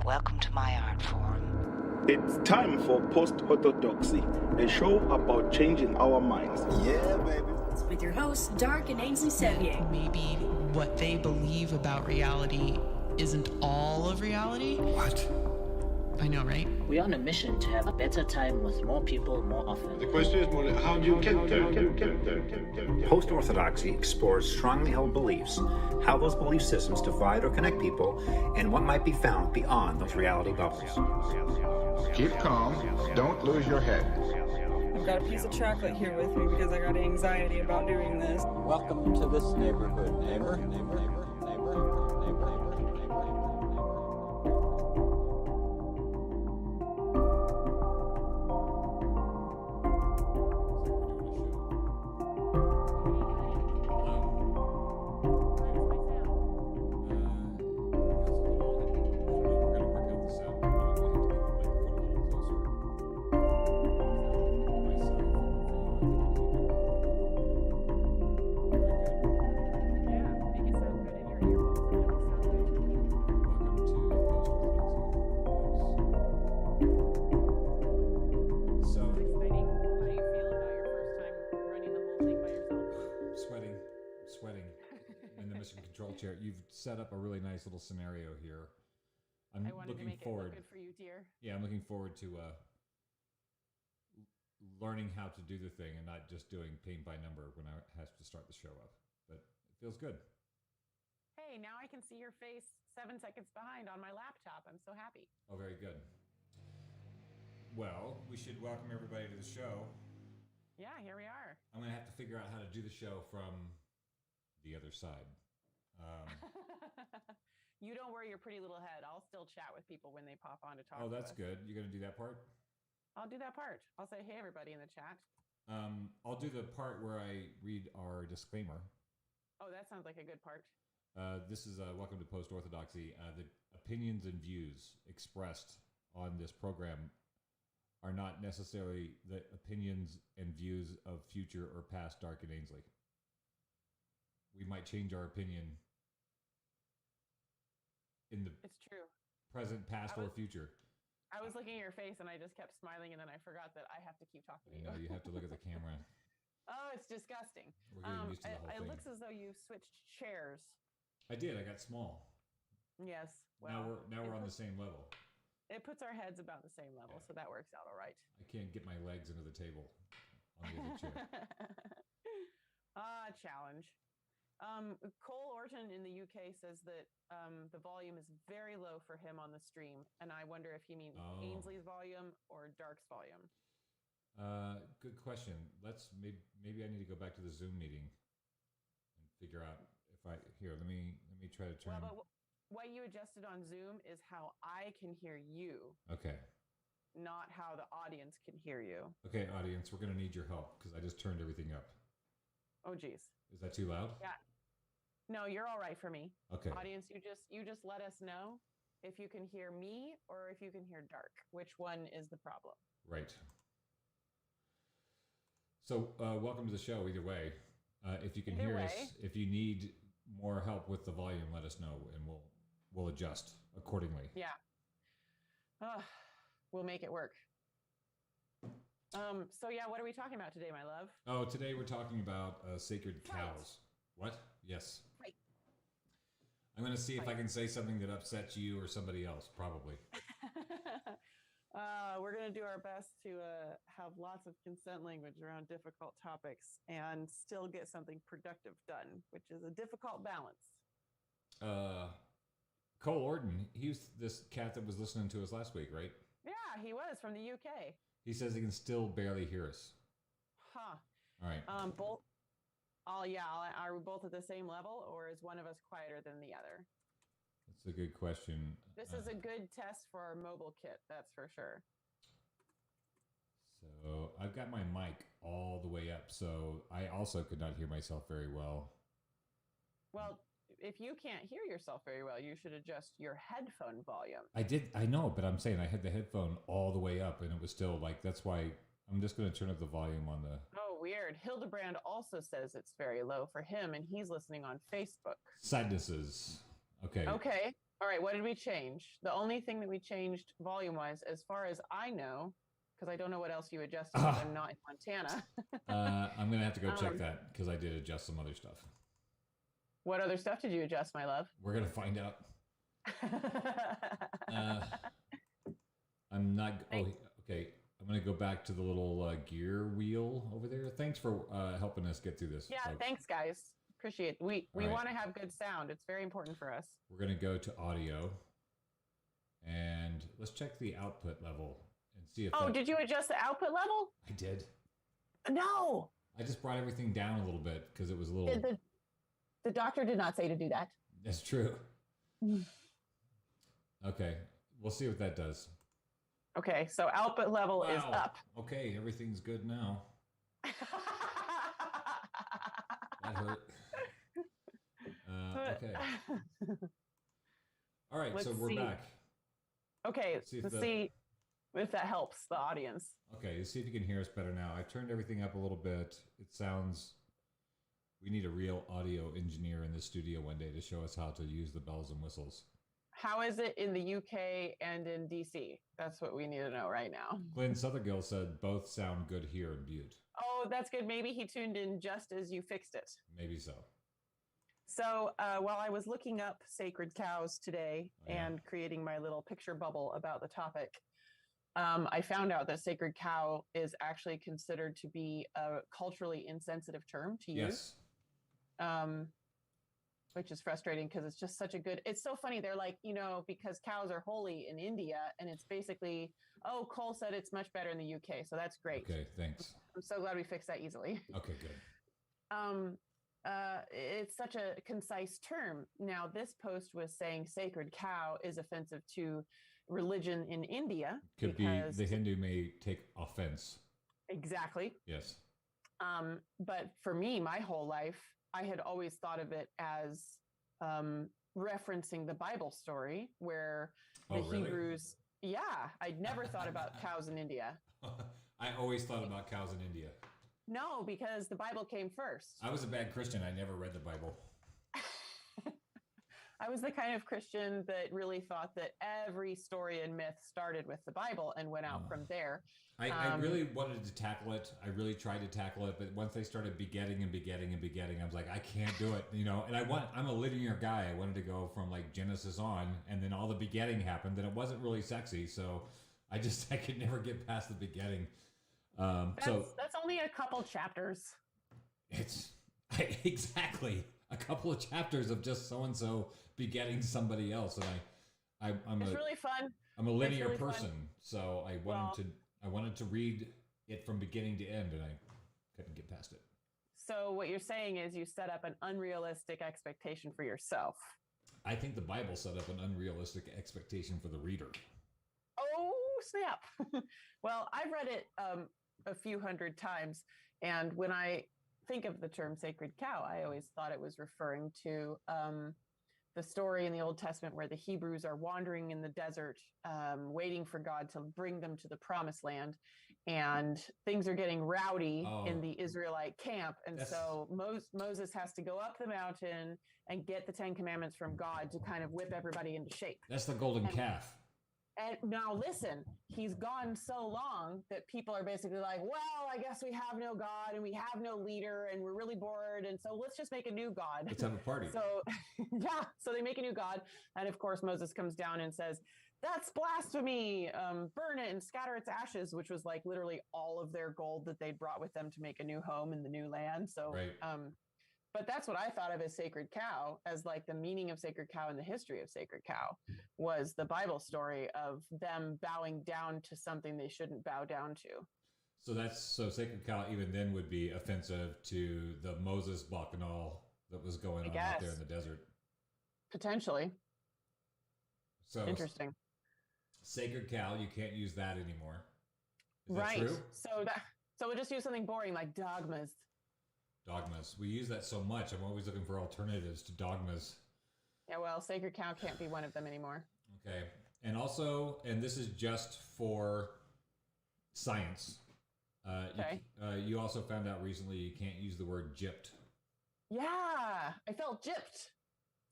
welcome to my art form. It's time for Post-Orthodoxy, a show about changing our minds. Yeah, baby. With your hosts, Dark and Ainsley Sevier. Maybe what they believe about reality isn't all of reality. What? I know, right? We're on a mission to have a better time with more people more often. The question is, how do you get there? Post-Orthodoxy explores strongly held beliefs, how those belief systems divide or connect people, and what might be found beyond those reality bubbles. Keep calm. Don't lose your head. I've got a piece of chocolate here with me because I got anxiety about doing this. Welcome to this neighborhood, neighbor. Set up a really nice little scenario here. I'm looking forward. It look good for you, dear. Yeah, I'm looking forward to learning how to do the thing and not just doing paint by number when I have to start the show up. But it feels good. Hey, now I can see your face 7 seconds behind on my laptop. I'm so happy. Oh, very good. Well, we should welcome everybody to the show. Yeah, here we are. I'm going to have to figure out how to do the show from the other side. You don't worry your pretty little head. I'll still chat with people when they pop on to talk. Oh, that's good. You're going to do that part? I'll do that part. I'll say, hey, everybody in the chat. I'll do the part where I read our disclaimer. Oh, that sounds like a good part. This is welcome to Post-Orthodoxy. The opinions and views expressed on this program are not necessarily the opinions and views of future or past Dark and Ainsley. We might change our opinion in the present, past, or future. I was looking at your face and I just kept smiling, and then I forgot that I have to keep talking to you. No, you have to look at the camera. Oh, it's disgusting. We're getting used to the whole thing. It looks as though you switched chairs. I did. I got small. Yes. Well, now we're on the same level. It puts our heads about the same level, so that works out all right. I can't get my legs into the table on the other chair. Challenge. Cole Orton in the UK says that the volume is very low for him on the stream, and I wonder if he means Ainsley's volume or Dark's volume. Good question. Maybe I need to go back to the Zoom meeting and figure out if let me try to turn. Well, but what you adjusted on Zoom is how I can hear you. Okay. Not how the audience can hear you. Okay, audience, we're going to need your help because I just turned everything up. Oh, geez. Is that too loud? Yeah. No, you're all right for me. Okay. Audience, you just let us know if you can hear me or if you can hear Dark. Which one is the problem? Right. So, welcome to the show either way. If you can hear us, if you need more help with the volume, let us know and we'll adjust accordingly. Yeah. We'll make it work. So yeah, what are we talking about today, my love? Oh, today we're talking about sacred cows. What? Yes. Right. I'm going to see if I can say something that upsets you or somebody else, probably. We're going to do our best to have lots of consent language around difficult topics and still get something productive done, which is a difficult balance. Cole Orton, he was this cat that was listening to us last week, right? Yeah, he was from the UK. He says he can still barely hear us. Huh. All right. Are we both at the same level, or is one of us quieter than the other? That's a good question. This is a good test for our mobile kit, that's for sure. So I've got my mic all the way up, so I also could not hear myself very well. Well, if you can't hear yourself very well, you should adjust your headphone volume. I know, but I'm saying I had the headphone all the way up and it was still like, that's why I'm just going to turn up the volume on the... Oh, weird. Hildebrand also says it's very low for him, and he's listening on Facebook. Sadnesses. Okay. Okay. All right, what did we change? The only thing that we changed volume-wise, as far as I know, because I don't know what else you adjusted because I'm not in Montana. I'm going to have to go check that because I did adjust some other stuff. What other stuff did you adjust, my love? We're going to find out. I'm not... Oh, okay. I'm going to go back to the little gear wheel over there. Thanks for helping us get through this. Yeah, folks. Thanks, guys. Appreciate it. We right. want to have good sound. It's very important for us. We're going to go to audio. And let's check the output level and see if... Oh, did you adjust the output level? I did. No. I just brought everything down a little bit because it was a little... The doctor did not say to do that. That's true. Okay. We'll see what that does. Okay, so output level is up. Okay, everything's good now. That hurt. Okay. All right, so we're back. Okay, let's see if that helps the audience. Okay, let's see if you can hear us better now. I turned everything up a little bit. It sounds... We need a real audio engineer in the studio one day to show us how to use the bells and whistles. How is it in the UK and in DC? That's what we need to know right now. Glenn Sothergill said both sound good here in Butte. Oh, that's good. Maybe he tuned in just as you fixed it. Maybe so. So while I was looking up sacred cows today and creating my little picture bubble about the topic, I found out that sacred cow is actually considered to be a culturally insensitive term to use. Which is frustrating because it's just such a good... It's so funny. They're like, because cows are holy in India, and it's basically, oh, Cole said it's much better in the UK, so that's great. Okay, thanks. I'm so glad we fixed that easily. Okay, good. It's such a concise term. Now, this post was saying sacred cow is offensive to religion in India. Could be the Hindu may take offense. Exactly. Yes. But for me, my whole life, I had always thought of it as referencing the Bible story where the Hebrews... Yeah, I'd never thought about cows in India. I always thought about cows in India. No, because the Bible came first. I was a bad Christian. I never read the Bible. I was the kind of Christian that really thought that every story and myth started with the Bible and went out from there. I really wanted to tackle it. I really tried to tackle it, but once they started begetting, I was like, I can't do it, And I'm a linear guy. I wanted to go from like Genesis on, and then all the begetting happened, and it wasn't really sexy. So I could never get past the begetting. That's only a couple chapters. It's exactly a couple of chapters of just so and so begetting somebody else, and it's really fun. I'm a linear person, so I wanted to read it from beginning to end, and I couldn't get past it. So what you're saying is you set up an unrealistic expectation for yourself. I think the Bible set up an unrealistic expectation for the reader. Oh, snap. Well, I've read it a few hundred times, and when I think of the term sacred cow, I always thought it was referring to the story in the Old Testament where the Hebrews are wandering in the desert, waiting for God to bring them to the promised land, and things are getting rowdy in the Israelite camp. And so Moses has to go up the mountain and get the 10 Commandments from God to kind of whip everybody into shape. That's the golden calf. And now listen, he's gone so long that people are basically like, well, I guess we have no God and we have no leader and we're really bored. And so let's just make a new God. Let's have a party. So yeah, so they make a new God. And of course, Moses comes down and says, that's blasphemy, burn it and scatter its ashes, which was like literally all of their gold that they'd brought with them to make a new home in the new land. So, but that's what I thought of as sacred cow, as like the meaning of sacred cow and the history of sacred cow was the Bible story of them bowing down to something they shouldn't bow down to. So sacred cow even then would be offensive to the Moses bacchanal that was going on out there in the desert. Potentially. So interesting. Sacred cow, you can't use that anymore. Is right. that true? So we'll just use something boring like dogmas. Dogmas. We use that so much. I'm always looking for alternatives to dogmas. Yeah, well, sacred cow can't be one of them anymore. Okay. And also, and this is just for science. You also found out recently you can't use the word gypped. Yeah, I felt gypped.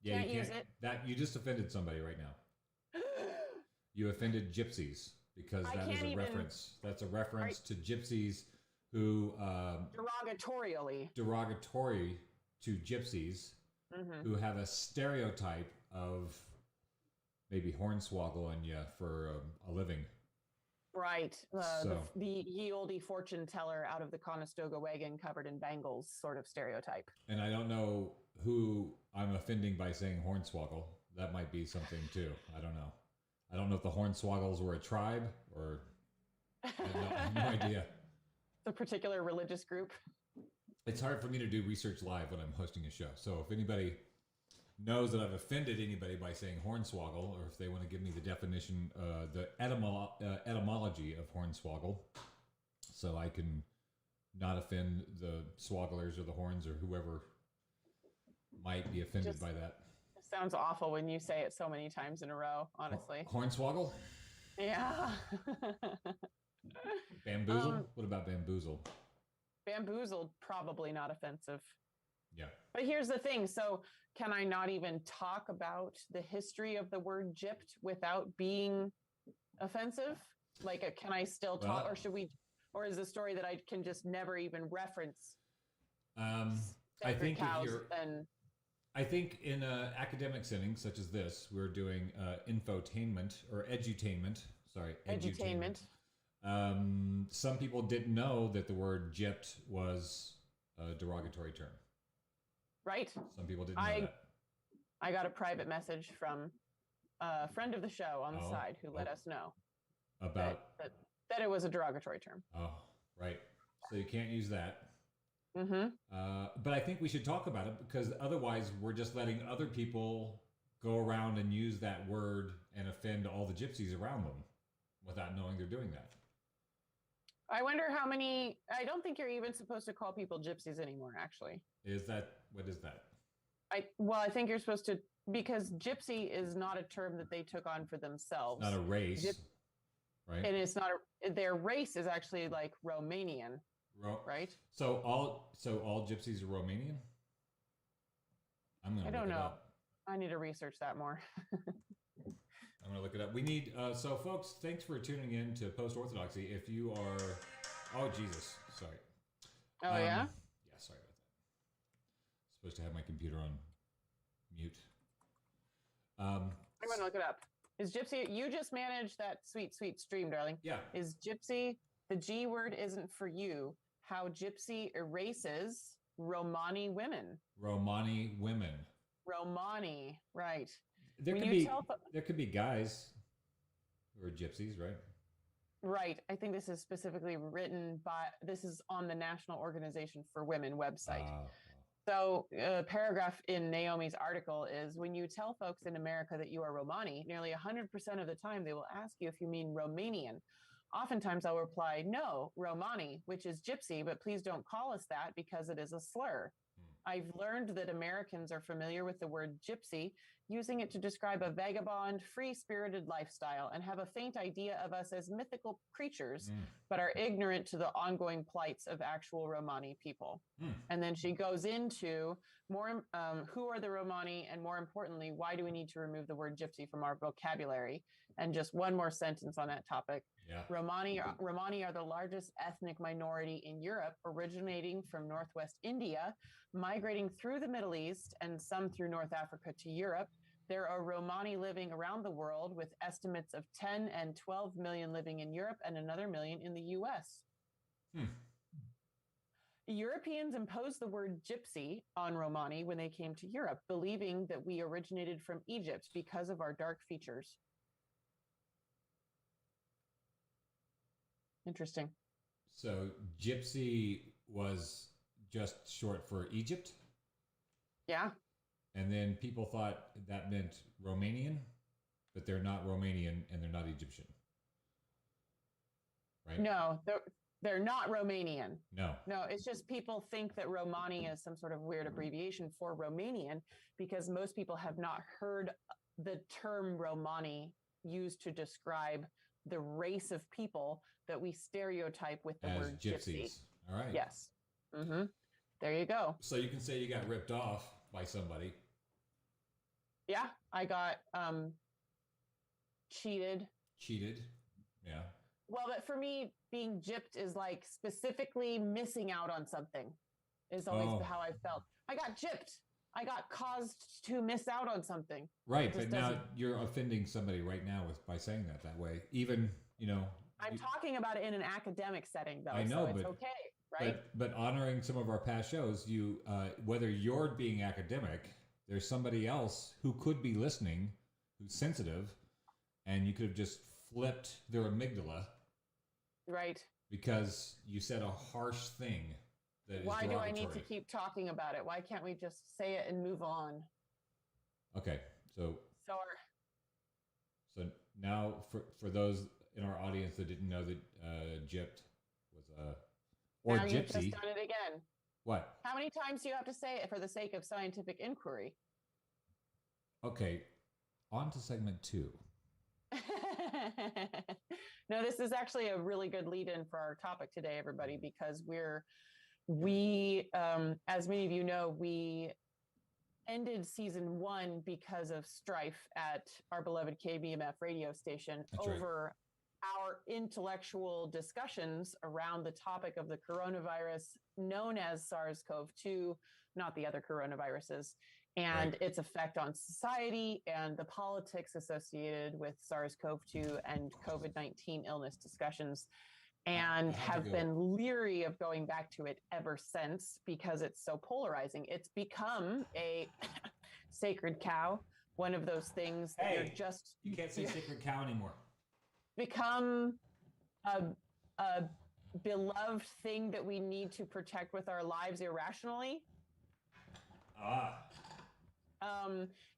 Yeah, Can't you use can't. it. That you just offended somebody right now. You offended gypsies because I that is can't a even- reference. That's a reference to gypsies who derogatory to gypsies who have a stereotype of maybe hornswoggling you for a living. Right. So- The ye olde fortune teller out of the Conestoga wagon covered in bangles sort of stereotype. And I don't know who I'm offending by saying hornswoggle. That might be something too. I don't know. I don't know if the hornswoggles were a tribe or I have no idea. The particular religious group. It's hard for me to do research live when I'm hosting a show. So if anybody knows that I've offended anybody by saying hornswoggle, or if they want to give me the definition, the etymology of hornswoggle, so I can not offend the swogglers or the horns or whoever might be offended by that. It sounds awful when you say it so many times in a row, honestly. Hornswoggle? Yeah. Bamboozle? What about bamboozle? Bamboozled, probably not offensive. Yeah. But here's the thing. So can I not even talk about the history of the word gypped without being offensive? Like, can I still talk, or should we, or is the story that I can just never even reference? I think cows if you're, I think in an academic setting such as this, we're doing infotainment or edutainment. Sorry, edutainment. Some people didn't know that the word gypped was a derogatory term. Right. Some people didn't know that. I got a private message from a friend of the show on the side who let us know about that it was a derogatory term. Oh, right. So you can't use that. Mm-hmm. But I think we should talk about it because otherwise we're just letting other people go around and use that word and offend all the gypsies around them without knowing they're doing that. I wonder how many. I don't think you're even supposed to call people gypsies anymore, actually. What is that? I think you're supposed to, because gypsy is not a term that they took on for themselves. Not a race, right? And it's not their race is actually like Romanian, right? So all gypsies are Romanian? I don't know. I need to research that more. I'm going to look it up. We need, so folks, thanks for tuning in to Post-Orthodoxy. If you are, oh, Jesus, sorry. Oh, yeah? Yeah, sorry about that. Supposed to have my computer on mute. I'm going to look it up. Is gypsy, you just managed that sweet, sweet stream, darling. Yeah. Is gypsy, the G word isn't for you, how gypsy erases Romani women. Romani women. Romani, right. There could be guys who are gypsies, right? Right. I think this is specifically written by, this is on the National Organization for Women website. So a paragraph in Naomi's article is, when you tell folks in America that you are Romani, nearly 100% of the time they will ask you if you mean Romanian. Oftentimes I'll reply, no, Romani, which is gypsy, but please don't call us that because it is a slur. I've learned that Americans are familiar with the word gypsy, using it to describe a vagabond, free-spirited lifestyle, and have a faint idea of us as mythical creatures, but are ignorant to the ongoing plights of actual Romani people. And then she goes into more, who are the Romani, and more importantly, why do we need to remove the word gypsy from our vocabulary? And just one more sentence on that topic. Yeah. Romani are the largest ethnic minority in Europe, originating from Northwest India, migrating through the Middle East and some through North Africa to Europe. There are Romani living around the world, with estimates of 10 and 12 million living in Europe and another million in the US. Europeans imposed the word gypsy on Romani when they came to Europe, believing that we originated from Egypt because of our dark features. Interesting. So gypsy was just short for Egypt? Yeah. And then people thought that meant Romanian, but they're not Romanian and they're not Egyptian. Right? No, they're not Romanian. No, it's just people think that Romani is some sort of weird abbreviation for Romanian, because most people have not heard the term Romani used to describe the race of people that we stereotype with the word gypsy. All right. Yes. There you go. So you can say you got ripped off by somebody Yeah, I got cheated. Cheated. Yeah. Well, but for me, being gypped is like specifically missing out on something. Is always how I felt. I got gypped. I got caused to miss out on something. Right, but now you're offending somebody right now by saying that way. Even, I'm talking about it in an academic setting, though. I know, so it's but okay, right? But honoring some of our past shows, you whether you're being academic, there's somebody else who could be listening, who's sensitive, and you could have just flipped their amygdala, right? Because you said a harsh thing. Why do I need to keep talking about it? Why can't we just say it and move on? Okay, so So now for those in our audience that didn't know that gypped was or now gypsy. You've just done it again. What? How many times do you have to say it for the sake of scientific inquiry? Okay, on to segment 2. No, this is actually a really good lead-in for our topic today, everybody, because we, as many of you know, we ended season 1 because of strife at our beloved KBMF radio station. That's over our intellectual discussions around the topic of the coronavirus known as SARS-CoV-2, not the other coronaviruses, and its effect on society and the politics associated with SARS-CoV-2 and COVID-19 illness discussions. And have been leery of going back to it ever since because it's so polarizing. It's become a sacred cow, one of those things that you can't say sacred cow anymore. Become a beloved thing that we need to protect with our lives irrationally.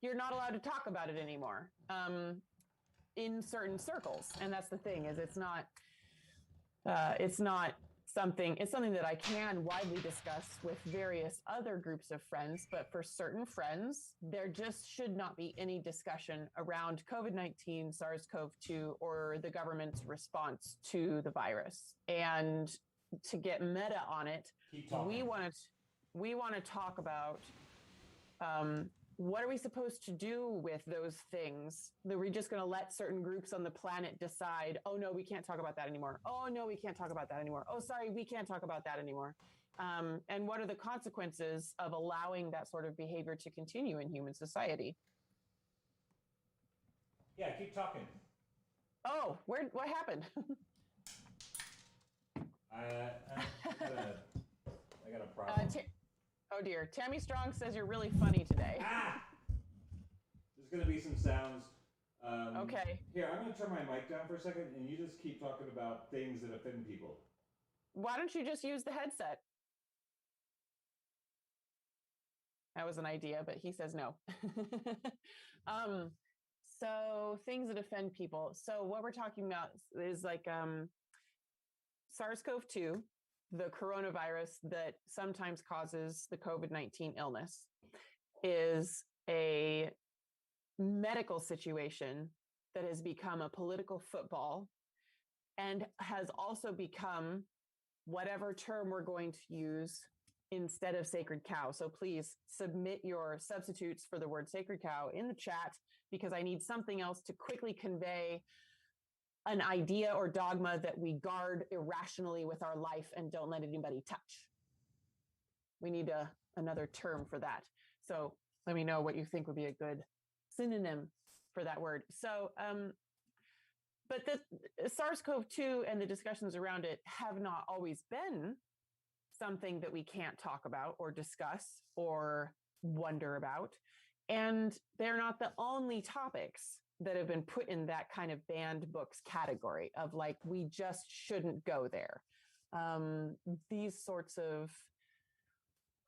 You're not allowed to talk about it anymore in certain circles, and that's the thing. Is it's not something. It's something that I can widely discuss with various other groups of friends, but for certain friends, there just should not be any discussion around COVID-19, SARS-CoV-2, or the government's response to the virus. And to get meta on it, we want to talk about what are we supposed to do with those things? That we're just going to let certain groups on the planet decide, oh, no, we can't talk about that anymore. Oh, no, we can't talk about that anymore. Oh, sorry, we can't talk about that anymore. And what are the consequences of allowing that sort of behavior to continue in human society? Yeah, keep talking. Oh, what happened? I got a problem. Oh dear. Tammy Strong says you're really funny today. There's going to be some sounds. Okay. Here, I'm going to turn my mic down for a second, and you just keep talking about things that offend people. Why don't you just use the headset? That was an idea, but he says no. So things that offend people. So what we're talking about is like SARS-CoV-2, the coronavirus that sometimes causes the COVID-19 illness, is a medical situation that has become a political football and has also become whatever term we're going to use instead of sacred cow. So please submit your substitutes for the word sacred cow in the chat, because I need something else to quickly convey an idea or dogma that we guard irrationally with our life and don't let anybody touch. We need another term for that. So let me know what you think would be a good synonym for that word. So, but the SARS-CoV-2 and the discussions around it have not always been something that we can't talk about or discuss or wonder about. And they're not the only topics that have been put in that kind of banned books category of like, we just shouldn't go there. These sorts of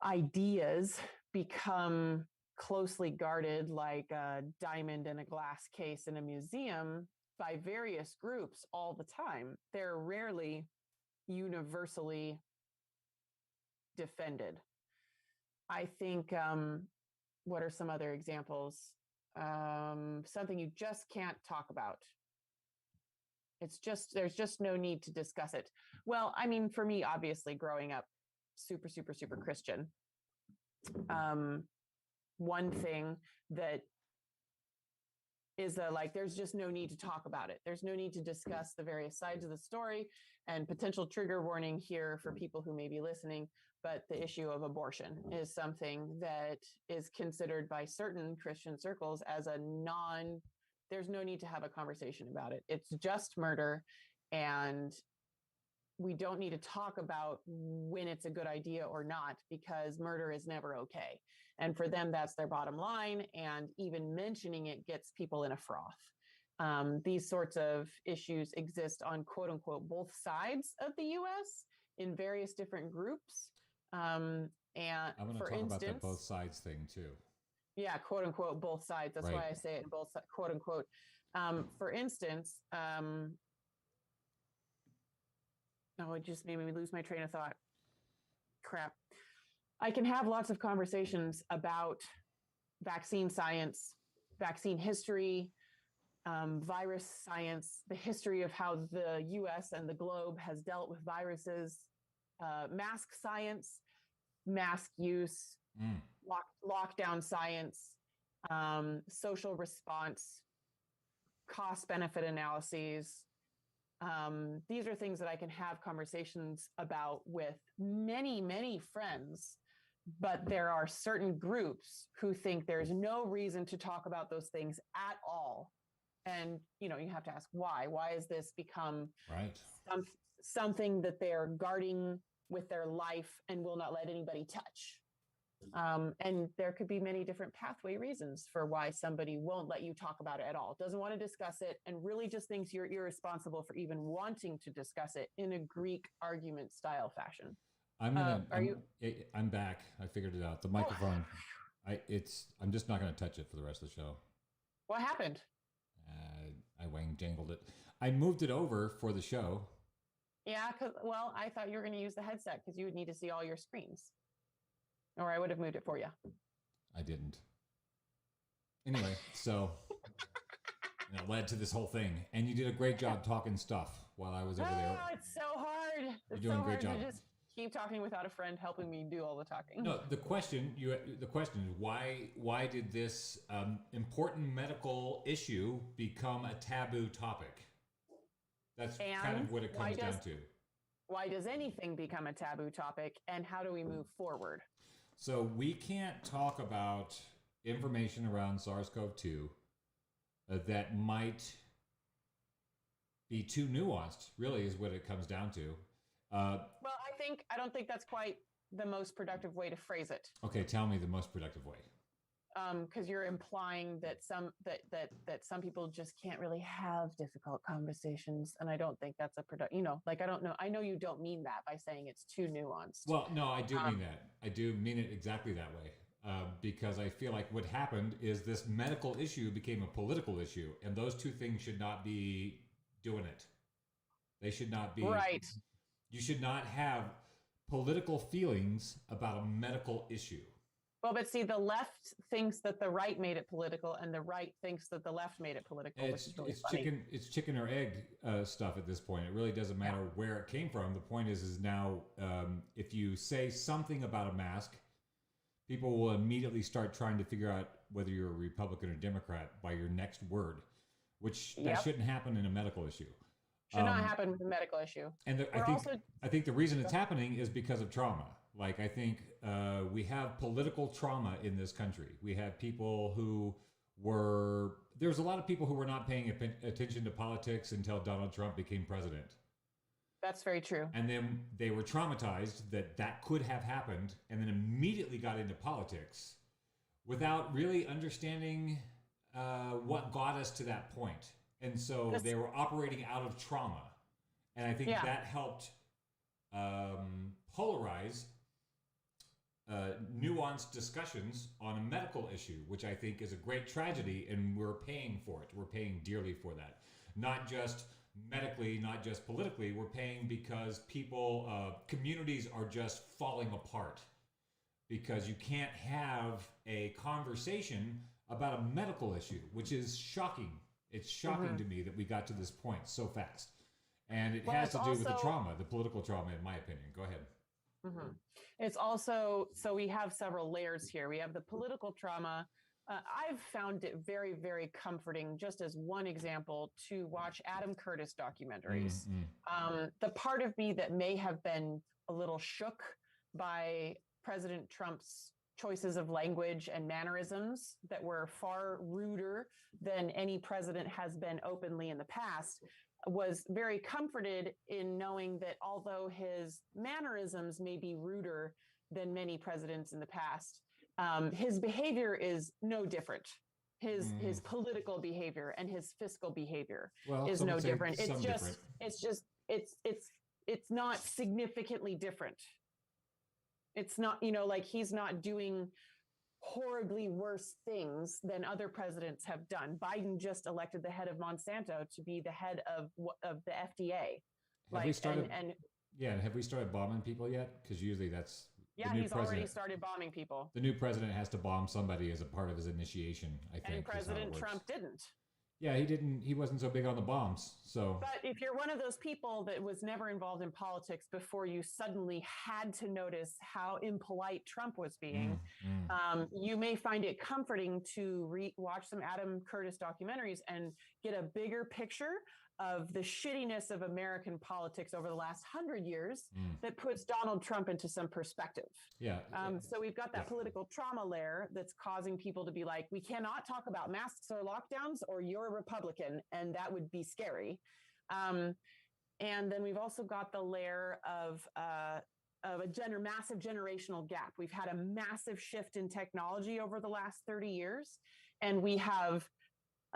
ideas become closely guarded like a diamond in a glass case in a museum by various groups all the time. They're rarely universally defended. I think, what are some other examples? Something you just can't talk about. There's just no need to discuss it. Well, I mean, for me, obviously growing up super, super, super Christian, one thing that is like, there's just no need to talk about it. There's no need to discuss the various sides of the story, and potential trigger warning here for people who may be listening. But the issue of abortion is something that is considered by certain Christian circles as there's no need to have a conversation about it. It's just murder. And we don't need to talk about when it's a good idea or not, because murder is never okay. And for them, that's their bottom line. And even mentioning it gets people in a froth. These sorts of issues exist on quote unquote both sides of the US in various different groups. And I'm going to talk about that both sides thing too. Yeah, quote unquote both sides. That's why I say it in both quote unquote. For instance, it just made me lose my train of thought. Crap. I can have lots of conversations about vaccine science, vaccine history, virus science, the history of how the US and the globe has dealt with viruses, mask science, mask use, lockdown science, social response, cost benefit analyses. These are things that I can have conversations about with many, many friends, but there are certain groups who think there's no reason to talk about those things at all. And, you have to ask why. Why has this become something that they're guarding with their life and will not let anybody touch? And there could be many different pathway reasons for why somebody won't let you talk about it at all, doesn't want to discuss it, and really just thinks you're irresponsible for even wanting to discuss it in a Greek argument style fashion. I'm back. I figured it out. The microphone, I'm just not going to touch it for the rest of the show. What happened? I wang jangled it. I moved it over for the show. Yeah, I thought you were going to use the headset because you would need to see all your screens. Or I would have moved it for you. I didn't. Anyway, so it led to this whole thing. And you did a great job talking stuff while I was over there. Oh, it's so hard. You're doing a great job. To just keep talking without a friend helping me do all the talking. No, the question is why did this important medical issue become a taboo topic? That's kind of what it comes down to. Why does anything become a taboo topic, and how do we move forward? So we can't talk about information around SARS-CoV-2 that might be too nuanced, really, is what it comes down to. Well, I don't think that's quite the most productive way to phrase it. Okay, tell me the most productive way. Because you're implying that some people just can't really have difficult conversations, and I don't think that's a I don't know. I know you don't mean that by saying it's too nuanced. Well, no, I do mean that. I do mean it exactly that way. Because I feel like what happened is this medical issue became a political issue, and those two things should not be doing it. They should not be. Right. You should not have political feelings about a medical issue. Well, but see, the left thinks that the right made it political, and the right thinks that the left made it political. It's chicken or egg stuff at this point. It really doesn't matter where it came from. The point is now if you say something about a mask, people will immediately start trying to figure out whether you're a Republican or Democrat by your next word, which that shouldn't happen in a medical issue. Should not happen with a medical issue. And I think the reason it's happening is because of trauma. Like, I think we have political trauma in this country. We have people who there's a lot of people who were not paying attention to politics until Donald Trump became president. That's very true. And then they were traumatized that could have happened, and then immediately got into politics without really understanding what got us to that point. And so they were operating out of trauma. And I think that helped polarize nuanced discussions on a medical issue, which I think is a great tragedy, and we're paying for it. We're paying dearly for that. Not just medically, not just politically. We're paying because people, communities are just falling apart because you can't have a conversation about a medical issue, which is shocking. It's shocking to me that we got to this point so fast. And it has to do with the trauma, the political trauma, in my opinion. Go ahead. It's also, so we have several layers here. We have the political trauma I've found it very, very comforting, just as one example, to watch Adam Curtis documentaries. The part of me that may have been a little shook by President Trump's choices of language and mannerisms that were far ruder than any president has been openly in the past was very comforted in knowing that although his mannerisms may be ruder than many presidents in the past, his behavior is no different. His political behavior and his fiscal behavior is no different. It's not significantly different. It's not, like he's not doing horribly worse things than other presidents have done. Biden just elected the head of Monsanto to be the head of the FDA. Have we started? And have we started bombing people yet? Because usually that's he's already started bombing people. The new president has to bomb somebody as a part of his initiation, I think. And President Trump didn't. Yeah, he didn't. He wasn't so big on the bombs. So, but if you're one of those people that was never involved in politics before you suddenly had to notice how impolite Trump was being, you may find it comforting to watch some Adam Curtis documentaries and get a bigger picture of the shittiness of American politics over the last 100 years that puts Donald Trump into some perspective. Yeah. So we've got that political trauma layer that's causing people to be like, we cannot talk about masks or lockdowns or you're a Republican, and that would be scary. And then we've also got the layer of a massive generational gap. We've had a massive shift in technology over the last 30 years, and we have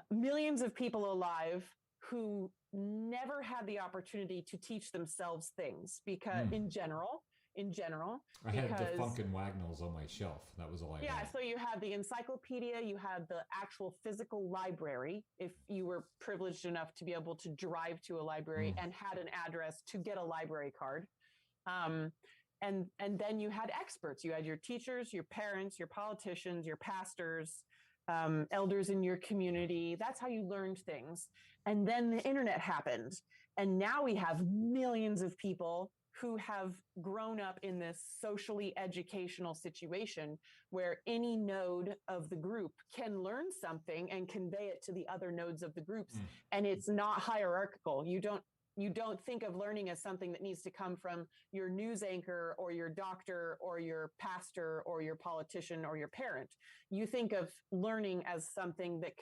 millions of people alive who never had the opportunity to teach themselves things because in general, I had the Funkin' Wagnalls on my shelf. That was all I had. Yeah, so you had the encyclopedia, you had the actual physical library, if you were privileged enough to be able to drive to a library and had an address to get a library card. And then you had experts. You had your teachers, your parents, your politicians, your pastors, elders in your community. That's how you learned things. And then the internet happened. And now we have millions of people who have grown up in this socially educational situation where any node of the group can learn something and convey it to the other nodes of the groups. And it's not hierarchical. You don't think of learning as something that needs to come from your news anchor or your doctor or your pastor or your politician or your parent. You think of learning as something that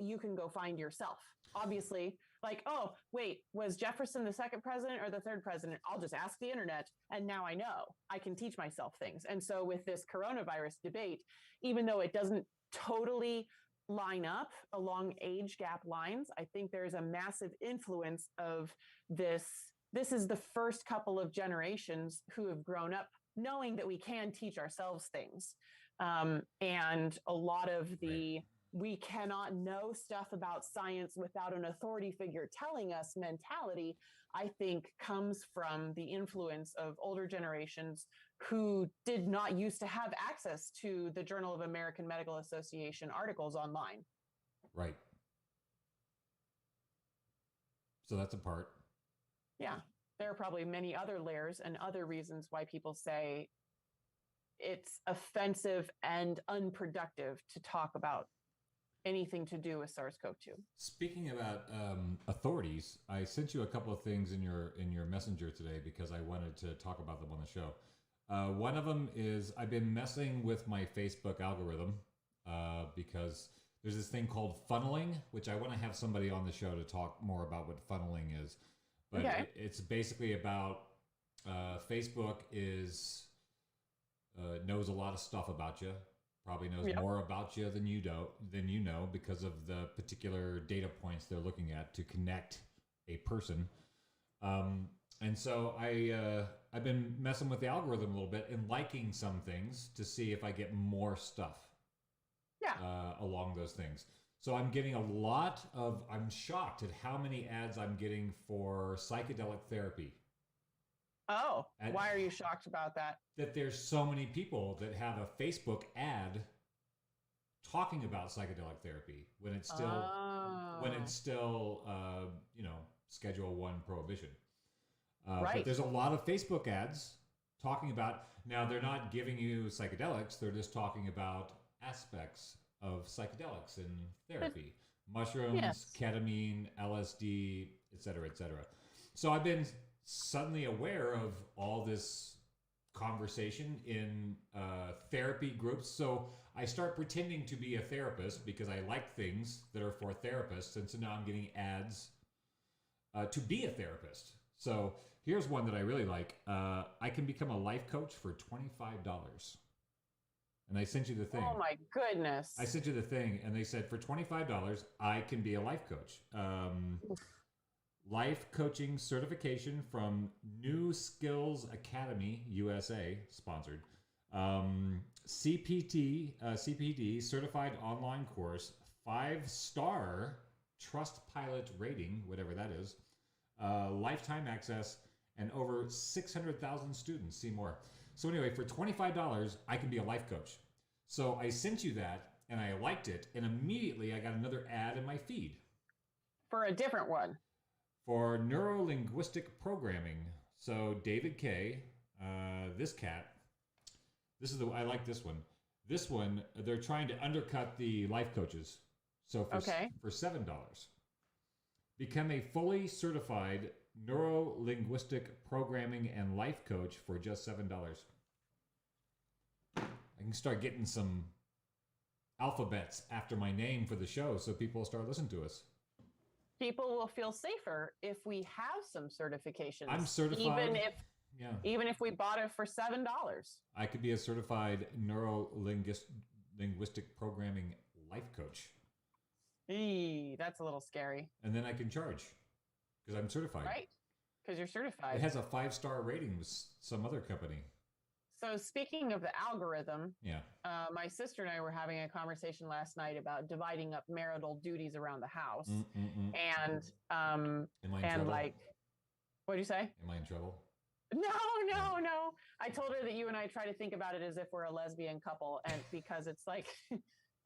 you can go find yourself. Obviously, like, oh, wait, was Jefferson the second president or the third president? I'll just ask the internet. And now I know I can teach myself things. And so with this coronavirus debate, even though it doesn't totally line up along age gap lines, I think there's a massive influence of this. This is the first couple of generations who have grown up knowing that we can teach ourselves things. And a lot of the we cannot know stuff about science without an authority figure telling us mentality, I think comes from the influence of older generations who did not used to have access to the Journal of American Medical Association articles online. Right. So that's a part. Yeah. There are probably many other layers and other reasons why people say it's offensive and unproductive to talk about anything to do with SARS-CoV-2. Speaking about authorities, I sent you a couple of things in your messenger today because I wanted to talk about them on the show. One of them is I've been messing with my Facebook algorithm because there's this thing called funneling, which I want to have somebody on the show to talk more about what funneling is. But it's basically about Facebook knows a lot of stuff about you. Probably knows more about you than you know because of the particular data points they're looking at to connect a person. And so I've been messing with the algorithm a little bit and liking some things to see if I get more stuff along those things. So I'm getting I'm shocked at how many ads I'm getting for psychedelic therapy. Oh, why are you shocked about that? That there's so many people that have a Facebook ad talking about psychedelic therapy when it's still Schedule 1 prohibition. But there's a lot of Facebook ads talking about, now they're not giving you psychedelics, they're just talking about aspects of psychedelics in therapy. Mushrooms, ketamine, LSD, et cetera, et cetera. So I've been suddenly aware of all this conversation in therapy groups. So I start pretending to be a therapist because I like things that are for therapists. And so now I'm getting ads to be a therapist. So here's one that I really like. I can become a life coach for $25. And I sent you the thing. Oh my goodness. I sent you the thing and they said for $25, I can be a life coach. Life coaching certification from New Skills Academy, USA, sponsored. CPD, certified online course, 5-star Trustpilot rating, whatever that is, lifetime access, and over 600,000 students. See more. So anyway, for $25, I can be a life coach. So I sent you that, and I liked it, and immediately I got another ad in my feed. For a different one. For neuro-linguistic programming. So David K, this cat, I like this one. This one, they're trying to undercut the life coaches. So for $7, become a fully certified neuro-linguistic programming and life coach for just $7. I can start getting some alphabets after my name for the show so people will start listening to us. People will feel safer if we have some certifications. I'm certified. Even if we bought it for $7. I could be a certified neuro-linguistic programming life coach. That's a little scary. And then I can charge because I'm certified. Right, because you're certified. It has a 5-star rating with some other company. So speaking of the algorithm, yeah, my sister and I were having a conversation last night about dividing up marital duties around the house. And am I in trouble? like, what'd you say? Am I in trouble? No. I told her that you and I try to think about it as if we're a lesbian couple, and because it's like,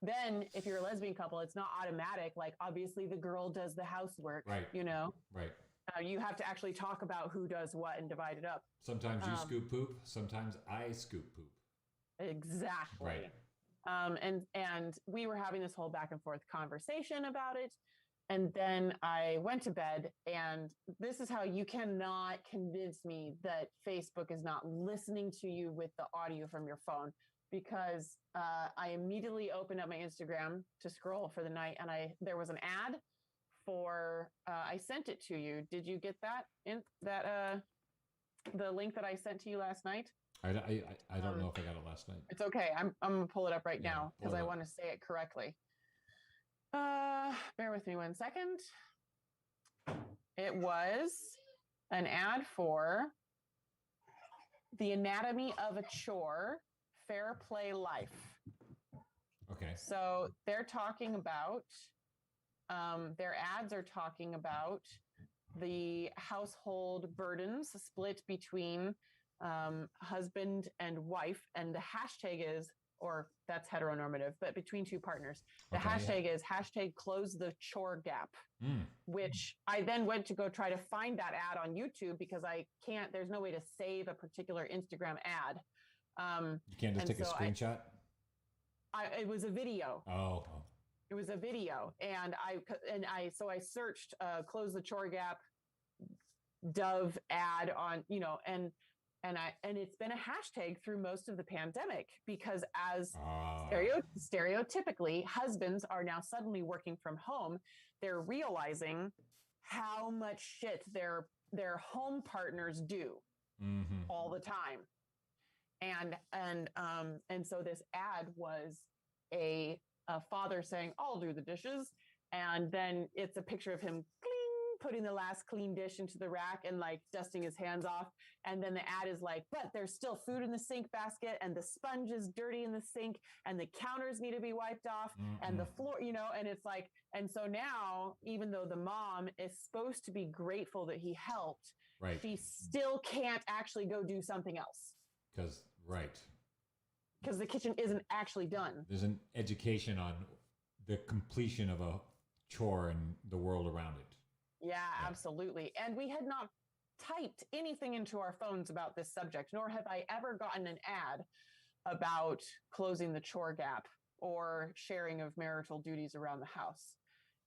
then if you're a lesbian couple, it's not automatic. Like, obviously the girl does the housework, right? You know, right. You have to actually talk about who does what and divide it up. Sometimes you scoop poop. Sometimes I scoop poop. Exactly. Right. And we were having this whole back and forth conversation about it. And then I went to bed, and this is how you cannot convince me that Facebook is not listening to you with the audio from your phone, because I immediately opened up my Instagram to scroll for the night, and there was an ad for, I sent it to you. Did you get that the link that I sent to you last night? I don't know if I got it last night. It's okay. I'm going to pull it up right now because I want to say it correctly. Bear with me 1 second. It was an ad for The Anatomy of a Chore, Fair Play Life. Okay. So they're talking about, their ads are talking about the household burdens split between husband and wife, and the hashtag is, or that's heteronormative, but between two partners. The hashtag is #close the chore gap, which I then went to go try to find that ad on YouTube because there's no way to save a particular Instagram ad. You can't just take a screenshot? It was a video. Oh. It was a video. And I searched close the chore gap Dove ad on, and it's been a hashtag through most of the pandemic because as stereotypically husbands are now suddenly working from home, they're realizing how much shit their home partners do all the time. And so this ad was a father saying, I'll do the dishes. And then it's a picture of him putting the last clean dish into the rack and like dusting his hands off. And then the ad is like, but there's still food in the sink basket, and the sponge is dirty in the sink, and the counters need to be wiped off, and the floor, and it's like, and so now, even though the mom is supposed to be grateful that he helped, she still can't actually go do something else. Because the kitchen isn't actually done. There's an education on the completion of a chore and the world around it. Yeah, absolutely. And we had not typed anything into our phones about this subject, nor have I ever gotten an ad about closing the chore gap. or sharing of marital duties around the house.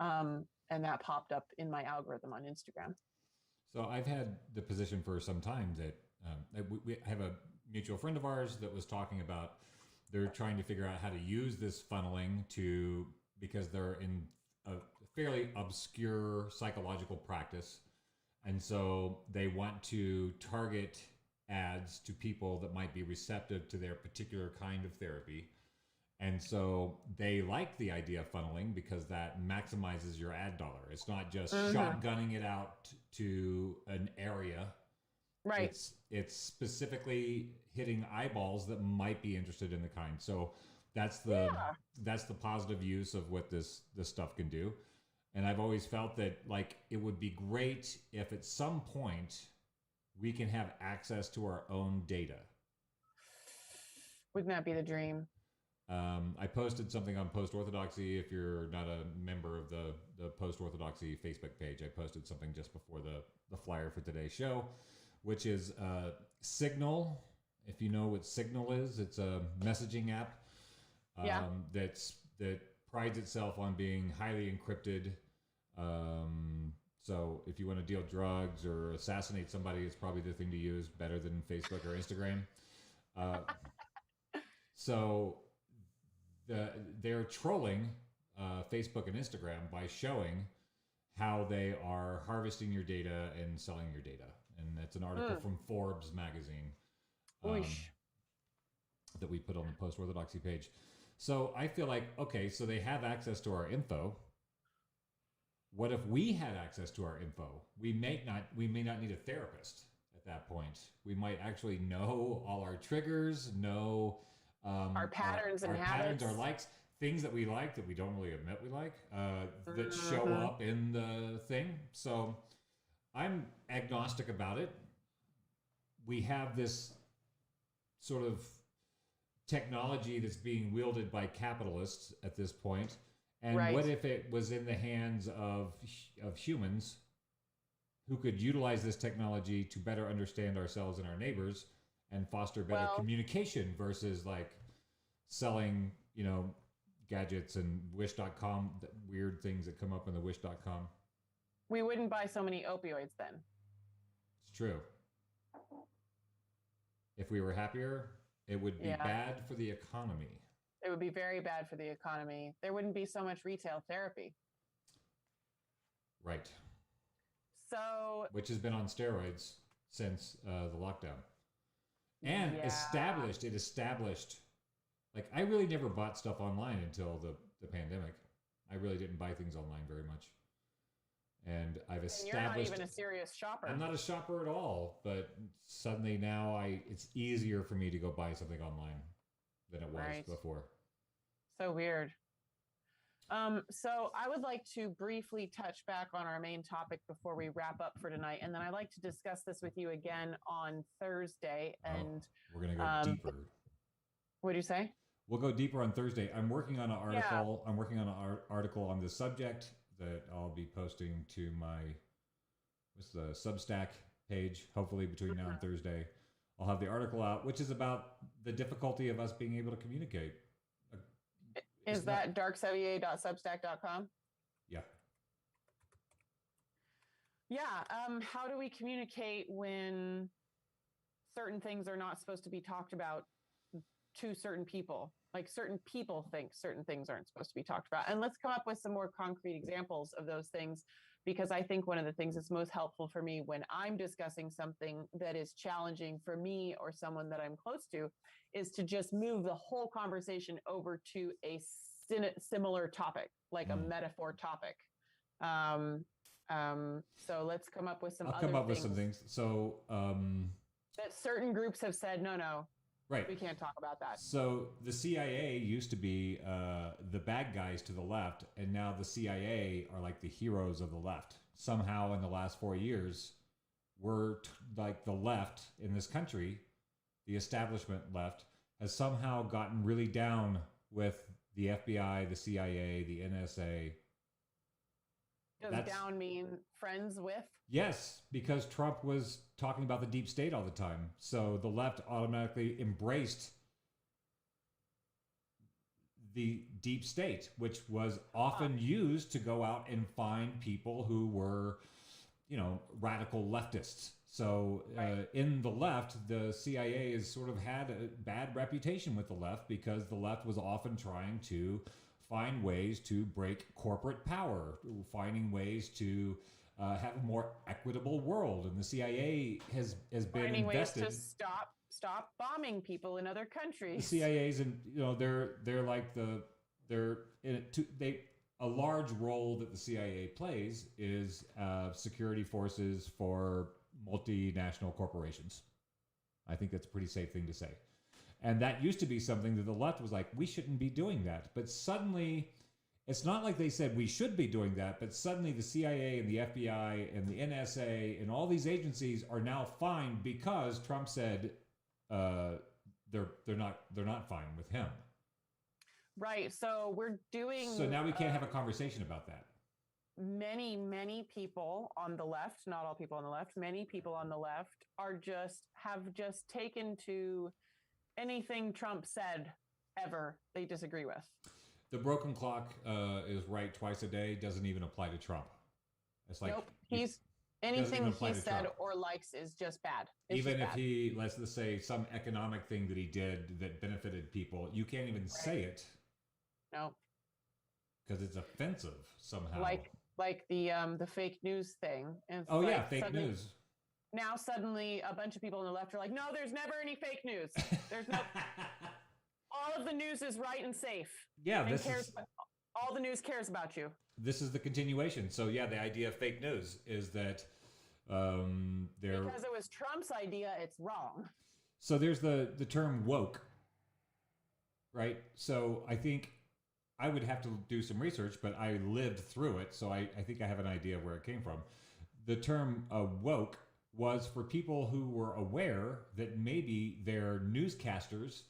And that popped up in my algorithm on Instagram. So I've had the position for some time that we have a mutual friend of ours that was talking about they're trying to figure out how to use this funneling because they're in a fairly obscure psychological practice. And so they want to target ads to people that might be receptive to their particular kind of therapy. And so they like the idea of funneling because that maximizes your ad dollar. It's not just shotgunning it out to an area. Right. It's specifically hitting eyeballs that might be interested in the kind. So that's the positive use of what this stuff can do. And I've always felt that like it would be great if at some point we can have access to our own data. Wouldn't that be the dream? I posted something on Post-Orthodoxy. If you're not a member of the Post-Orthodoxy Facebook page, I posted something just before the flyer for today's show, which is Signal. If you know what Signal is, it's a messaging app that prides itself on being highly encrypted. So if you want to deal drugs or assassinate somebody, it's probably the thing to use, better than Facebook or Instagram. So they're trolling Facebook and Instagram by showing how they are harvesting your data and selling your data. And that's an article from Forbes magazine that we put on the Post-Orthodoxy page. So I feel like, okay, so they have access to our info. What if we had access to our info? We may not need a therapist at that point. We might actually know all our triggers, know our patterns and habits, our likes, things that we like that we don't really admit we like, that show up in the thing. So I'm agnostic about it. We have this sort of technology that's being wielded by capitalists at this point. And what if it was in the hands of humans who could utilize this technology to better understand ourselves and our neighbors and foster better communication versus like selling, gadgets and wish.com, weird things that come up in the wish.com. We wouldn't buy so many opioids then. It's true. If we were happier, it would be bad for the economy. It would be very bad for the economy. There wouldn't be so much retail therapy. Right. So, which has been on steroids since the lockdown. And it established, like, I really never bought stuff online until the pandemic. I really didn't buy things online very much. And I've established... And you're not even a serious shopper. I'm not a shopper at all, but suddenly now it's easier for me to go buy something online than it was before. So weird. So I would like to briefly touch back on our main topic before we wrap up for tonight. And then I'd like to discuss this with you again on Thursday. And we're going to go deeper. What did you say? We'll go deeper on Thursday. I'm working on an article. I'm working on an article on this subject that I'll be posting to my Substack page, hopefully between now and Thursday. I'll have the article out, which is about the difficulty of us being able to communicate. Is that darksevier.substack.com? Yeah. Yeah. How do we communicate when certain things are not supposed to be talked about to certain people? Like certain people think certain things aren't supposed to be talked about. And let's come up with some more concrete examples of those things, because I think one of the things that's most helpful for me when I'm discussing something that is challenging for me or someone that I'm close to is to just move the whole conversation over to a similar topic, like a metaphor topic. So let's come up with some I'll other come up things with some things. So that certain groups have said, no, right, we can't talk about that. So the CIA used to be the bad guys to the left, and now the CIA are like the heroes of the left. Somehow in the last 4 years, we're like the left in this country, the establishment left, has somehow gotten really down with the FBI, the CIA, the NSA. Does down mean friends with? Yes, because Trump was talking about the deep state all the time. So the left automatically embraced the deep state, which was often used to go out and find people who were, radical leftists. So in the left, the CIA has sort of had a bad reputation with the left because the left was often trying to find ways to break corporate power, finding ways to have a more equitable world. And the CIA has been finding invested. Ways to stop bombing people in other countries. The CIA's and they're like a large role that the CIA plays is security forces for multinational corporations. I think that's a pretty safe thing to say. And that used to be something that the left was like, we shouldn't be doing that. But suddenly, it's not like they said we should be doing that, but suddenly the CIA and the FBI and the NSA and all these agencies are now fine because Trump said they're not fine with him. Right. So we're doing. So now we can't have a conversation about that. Many people on the left, not all people on the left, many people on the left have just taken to anything Trump said ever they disagree with. The broken clock is right twice a day doesn't even apply to Trump. It's like, nope. Anything he said or likes is just bad. Even if he, let's say, some economic thing that he did that benefited people, you can't even say it. No. Because it's offensive somehow. Like the fake news thing. And fake news. Now suddenly a bunch of people on the left are like, no, there's never any fake news. There's no. All of the news is right and safe. Yeah, all the news cares about you. This is the continuation. So yeah, the idea of fake news is that because it was Trump's idea, it's wrong. So there's the term woke, right? So I think I would have to do some research, but I lived through it, so I think I have an idea of where it came from. The term woke was for people who were aware that maybe their newscasters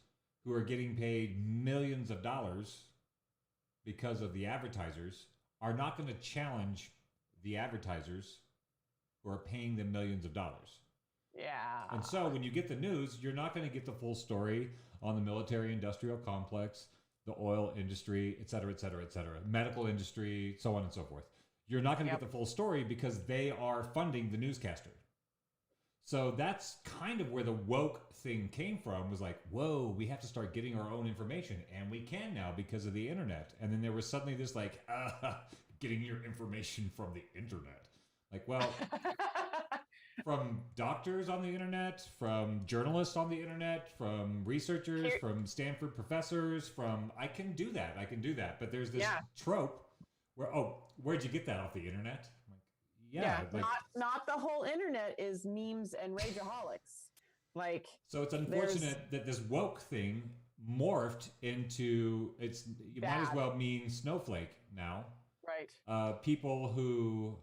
who are getting paid millions of dollars because of the advertisers are not going to challenge the advertisers who are paying them millions of dollars. Yeah. And so when you get the news, you're not going to get the full story on the military-industrial complex, the oil industry, et cetera, medical industry, so on and so forth. You're not going to get the full story because they are funding the newscaster. So that's kind of where the woke thing came from, was like, whoa, we have to start getting our own information. And we can now because of the internet. And then there was suddenly this like, getting your information from the internet. Like, well, from doctors on the internet, from journalists on the internet, from researchers, from Stanford professors, I can do that. But there's this trope where, where'd you get that off the internet? Not the whole internet is memes and rageaholics. So it's unfortunate that this woke thing morphed into you might as well mean snowflake now. Right. People who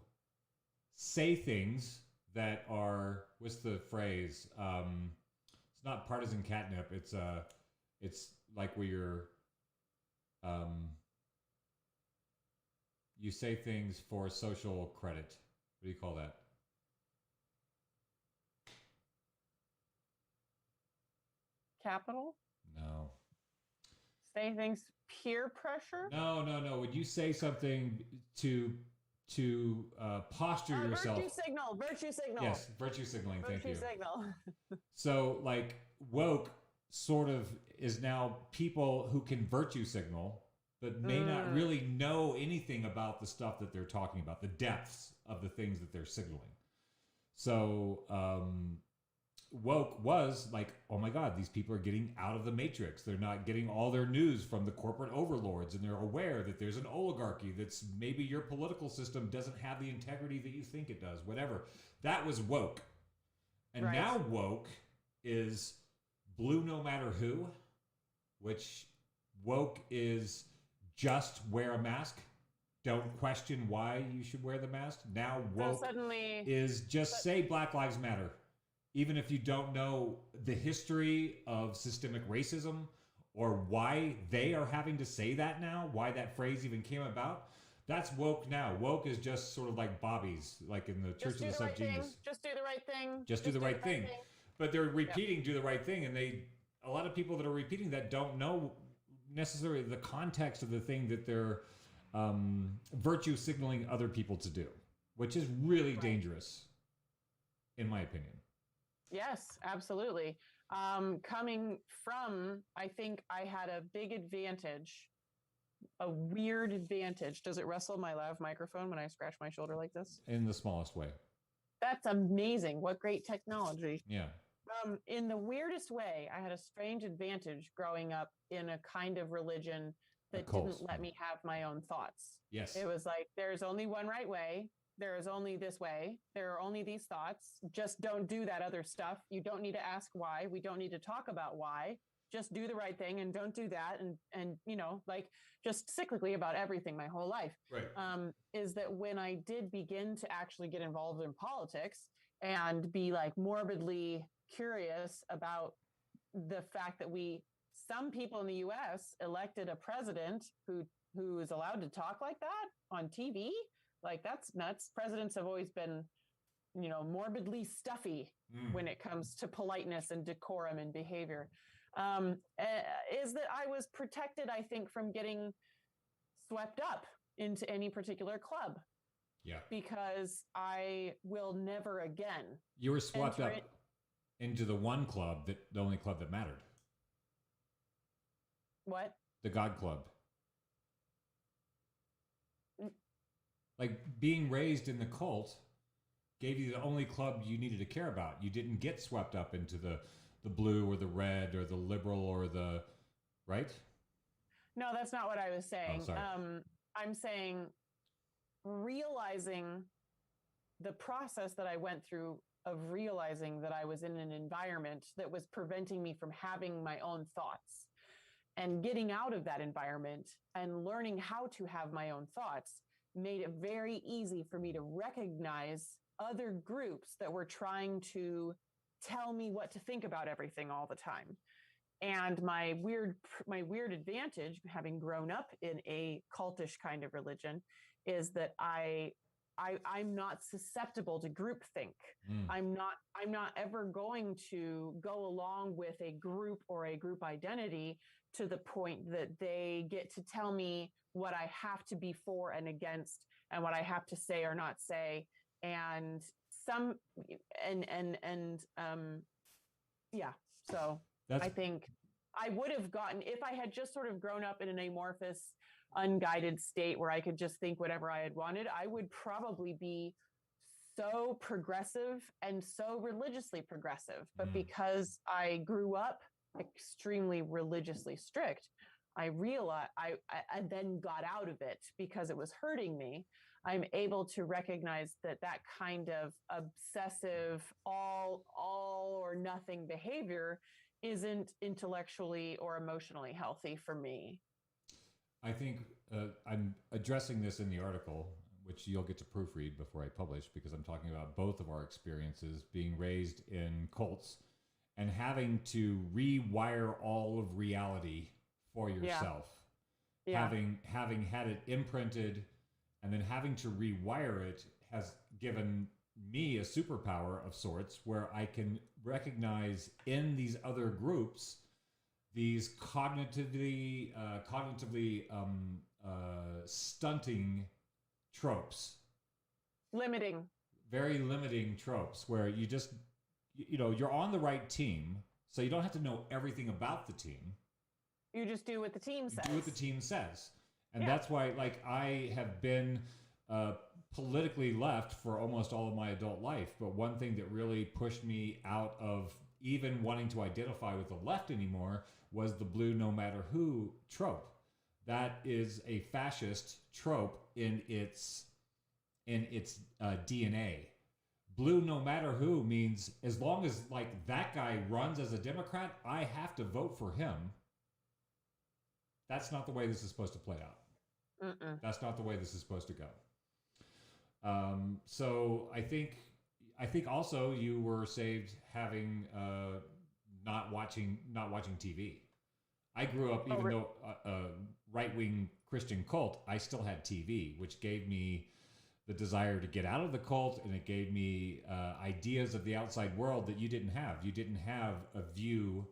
say things that are, what's the phrase? It's not partisan catnip. It's like where you're you say things for social credit. What do you call that? Capital? No. Say things peer pressure? No. When you say something to posture yourself. Virtue signal. Yes, virtue signaling. Thank you. Virtue signal. So like woke sort of is now people who can virtue signal but may not really know anything about the stuff that they're talking about, the depths of the things that they're signaling. So woke was like, oh my God, these people are getting out of the matrix. They're not getting all their news from the corporate overlords, and they're aware that there's an oligarchy that's maybe your political system doesn't have the integrity that you think it does, whatever. That was woke. And now woke is blue no matter who, which woke is just wear a mask. Don't question why you should wear the mask. Now woke is just say Black Lives Matter. Even if you don't know the history of systemic racism or why they are having to say that now, why that phrase even came about, that's woke now. Woke is just sort of like Bobby's, like in the Church of the Subgenius. Just do the right thing. Just do the right thing. But they're repeating do the right thing, and a lot of people that are repeating that don't know necessarily the context of the thing that they're virtue signaling other people to do, which is really dangerous, in my opinion. Yes, absolutely. Coming from, I think I had a big advantage, a weird advantage. Does it rustle my lav microphone when I scratch my shoulder like this? In the smallest way. That's amazing. What great technology. Yeah. In the weirdest way, I had a strange advantage growing up in a kind of religion that didn't let me have my own thoughts. Yes. It was like, there's only one right way. There is only this way. There are only these thoughts. Just don't do that other stuff. You don't need to ask why. We don't need to talk about why. Just do the right thing and don't do that. And you know, like just cyclically about everything my whole life. Right. Is that when I did begin to actually get involved in politics and be like morbidly curious about the fact that some people in the US elected a president who is allowed to talk like that on TV. Like, that's nuts. Presidents have always been, you know, morbidly stuffy when it comes to politeness and decorum and behavior. Is that I was protected, I think, from getting swept up into any particular club. Yeah. Because I will never again. You were swept up into the one club, the only club that mattered. What? The God Club. Like, being raised in the cult gave you the only club you needed to care about. You didn't get swept up into the blue or the red or the liberal or the, right? No, that's not what I was saying. Oh, sorry. I'm saying realizing the process that I went through of realizing that I was in an environment that was preventing me from having my own thoughts, and getting out of that environment and learning how to have my own thoughts made it very easy for me to recognize other groups that were trying to tell me what to think about everything all the time. And my weird advantage, having grown up in a cultish kind of religion, is that I'm not susceptible to groupthink. I'm not ever going to go along with a group or a group identity to the point that they get to tell me what I have to be for and against, and what I have to say or not say. And so I think I would have gotten, if I had just sort of grown up in an amorphous, unguided state where I could just think whatever I had wanted, I would probably be so progressive and so religiously progressive. But because I grew up extremely religiously strict, I realized I then got out of it because it was hurting me. I'm able to recognize that kind of obsessive, all or nothing behavior isn't intellectually or emotionally healthy for me. I think I'm addressing this in the article, which you'll get to proofread before I publish, because I'm talking about both of our experiences being raised in cults and having to rewire all of reality for yourself. Yeah. Having had it imprinted and then having to rewire it has given me a superpower of sorts, where I can recognize in these other groups these cognitively stunting tropes. Limiting. Very limiting tropes, where you just, you're on the right team, so you don't have to know everything about the team. You just do what the team says. Do what the team says. And that's why, like, I have been politically left for almost all of my adult life. But one thing that really pushed me out of even wanting to identify with the left anymore was the blue no matter who trope. That is a fascist trope in its DNA. Blue no matter who means as long as, like, that guy runs as a Democrat, I have to vote for him. That's not the way this is supposed to play out. That's not the way this is supposed to go. So I think also you were saved having not watching TV. I grew up, even though a right-wing Christian cult, I still had TV, which gave me the desire to get out of the cult, and it gave me ideas of the outside world that you didn't have. You didn't have a view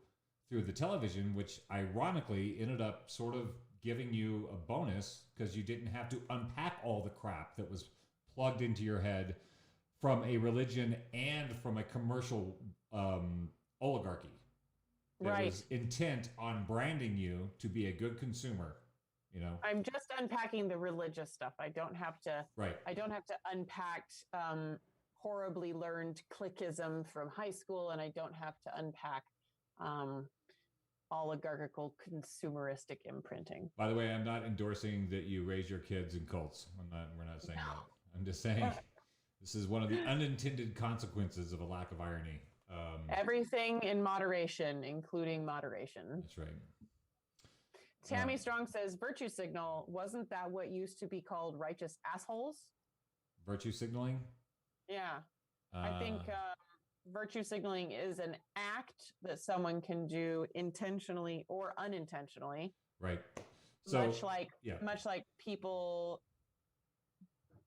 through the television, which ironically ended up sort of giving you a bonus because you didn't have to unpack all the crap that was plugged into your head from a religion and from a commercial oligarchy that was intent on branding you to be a good consumer. You know, I'm just unpacking the religious stuff. I don't have to. Right. I don't have to unpack horribly learned clickism from high school, and I don't have to unpack oligarchical consumeristic imprinting. By the way, I'm not endorsing that you raise your kids in cults. We're not saying that. I'm just saying this is one of the unintended consequences of a lack of irony. Everything in moderation, including moderation. That's right. Tammy Strong says, virtue signal, wasn't that what used to be called righteous assholes? Virtue signaling? Yeah. I think virtue signaling is an act that someone can do intentionally or unintentionally. Right. So much like people.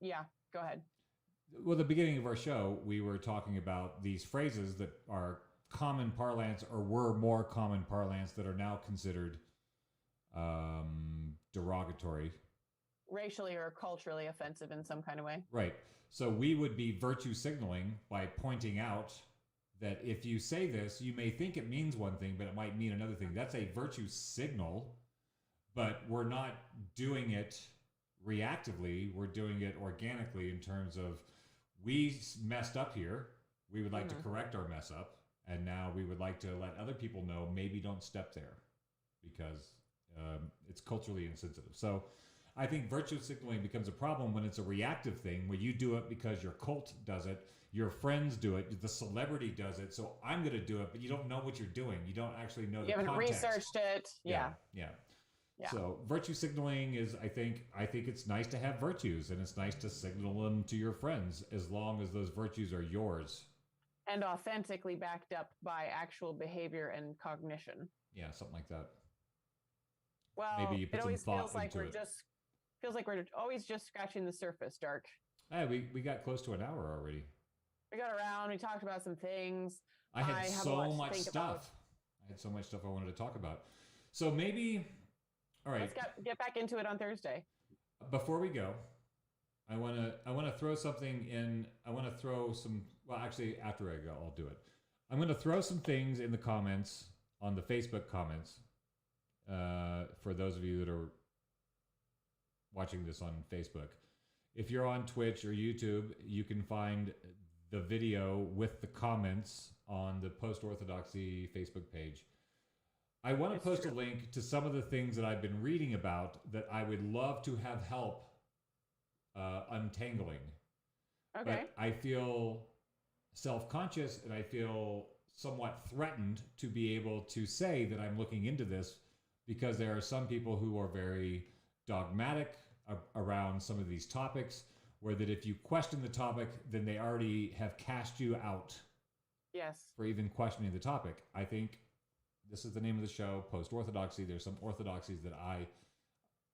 Yeah, go ahead. Well, the beginning of our show, we were talking about these phrases that are common parlance or were more common parlance that are now considered derogatory. Racially or culturally offensive in some kind of way. Right. So we would be virtue signaling by pointing out that if you say this, you may think it means one thing, but it might mean another thing. That's a virtue signal, but we're not doing it reactively. We're doing it organically in terms of we messed up here. We would like to correct our mess up. And now we would like to let other people know, maybe don't step there because it's culturally insensitive. So I think virtue signaling becomes a problem when it's a reactive thing, where you do it because your cult does it, your friends do it, the celebrity does it, so I'm going to do it, but you don't know what you're doing. You don't actually know the context. You haven't researched it. Yeah. So virtue signaling is, I think it's nice to have virtues, and it's nice to signal them to your friends as long as those virtues are yours. And authentically backed up by actual behavior and cognition. Yeah, something like that. Well, maybe you put it always some thought feels like into it. Feels like we're always just scratching the surface, Dark. Hey, we got close to an hour already. We got around. We talked about some things. I had so much stuff. I had so much stuff I wanted to talk about. So maybe, all right. Let's get back into it on Thursday. Before we go, I want to throw something in. I want to throw some. Well, actually, after I go, I'll do it. I'm going to throw some things in the comments on the Facebook comments. For those of you that are watching this on Facebook. If you're on Twitch or YouTube, you can find the video with the comments on the Post-Orthodoxy Facebook page. I want to post a link to some of the things that I've been reading about that I would love to have help untangling. Okay. But I feel self-conscious and I feel somewhat threatened to be able to say that I'm looking into this because there are some people who are very dogmatic around some of these topics, where that if you question the topic, then they already have cast you out. Yes. For even questioning the topic. I think this is the name of the show, Post-Orthodoxy. There's some orthodoxies that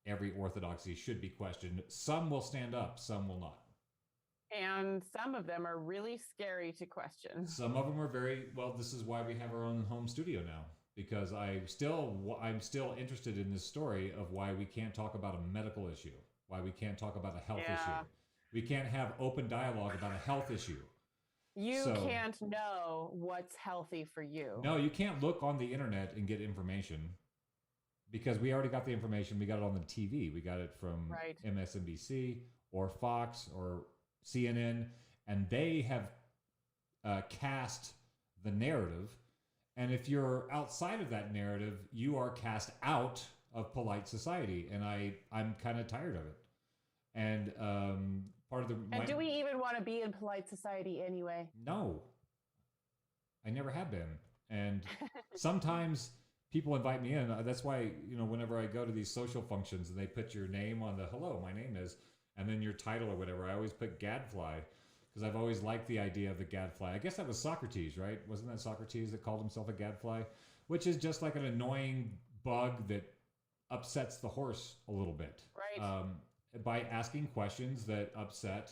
every orthodoxy should be questioned. Some will stand up, some will not. And some of them are really scary to question. Some of them are very, well, this is why we have our own home studio now. Because I'm still interested in this story of why we can't talk about a medical issue, why we can't talk about a health issue. We can't have open dialogue about a health issue. You can't know what's healthy for you. No, you can't look on the internet and get information because we already got the information. We got it on the TV. We got it from MSNBC or Fox or CNN, and they have cast the narrative. And if you're outside of that narrative, you are cast out of polite society. And I'm kind of tired of it. And part of the... And do we even want to be in polite society anyway? No. I never have been. And sometimes people invite me in. That's why, whenever I go to these social functions and they put your name on the, hello, my name is, and then your title or whatever, I always put gadfly. Because I've always liked the idea of the gadfly. I guess that was Socrates, right? Wasn't that Socrates that called himself a gadfly? Which is just like an annoying bug that upsets the horse a little bit. Right. By asking questions that upset